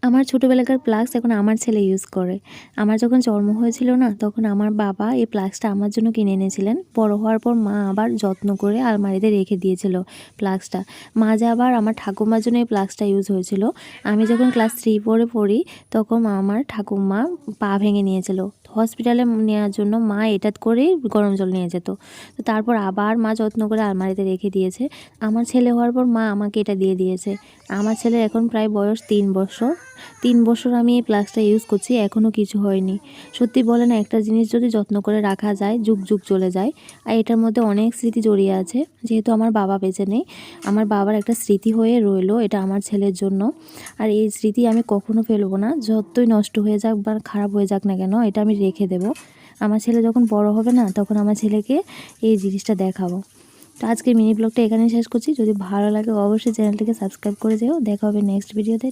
আমার ছোটোবেলাকার প্লাক্স এখন আমার ছেলে ইউজ করে। আমার যখন জন্ম হয়েছিল না, তখন আমার বাবা এই প্লাক্সটা আমার জন্য কিনে এনেছিলেন। বড় হওয়ার পর মা আবার যত্ন করে আলমারিতে রেখে দিয়েছিল প্লাক্সটা। মাঝে আবার আমার ঠাকুমার জন্য এই প্লাক্সটা ইউজ হয়েছিল। আমি যখন ক্লাস 3-4 পড়ি, তখন আমার ঠাকুমা পা ভেঙে নিয়েছিল। হসপিটালে নেওয়ার জন্য মা এটা করেই গরম জল নিয়ে যেত। তো তারপর আবার মা যত্ন করে আলমারিতে রেখে দিয়েছে। আমার ছেলে হওয়ার পর মা আমাকে এটা দিয়ে দিয়েছে। আমার ছেলের এখন প্রায় বয়স 3 বছর। 3 বছর আমি এই প্লাক্সটা ইউজ করছি, এখনও কিছু হয়নি। সত্যি বলে না, একটা জিনিস যদি যত্ন করে রাখা যায়, যুগ যুগ চলে যায়। আর এটার মধ্যে অনেক স্মৃতি জড়িয়ে আছে। যেহেতু আমার বাবা বেঁচে নেই, আমার বাবার একটা স্মৃতি হয়ে রইলো এটা আমার ছেলের জন্য। আর এই স্মৃতি আমি কখনো ফেলবো না, যতই নষ্ট হয়ে যাক বা খারাপ হয়ে যাক না কেন, এটা আমি রেখে দেবো। আমার ছেলে যখন বড় হবে না, তখন আমার ছেলেকে এই জিনিসটা দেখাবো। তো আজকের মিনি ব্লগটা এখানেই শেষ করছি। যদি ভালো লাগে অবশ্যই চ্যানেলটিকে সাবস্ক্রাইব করে যেও। দেখা হবে নেক্সট ভিডিওতে।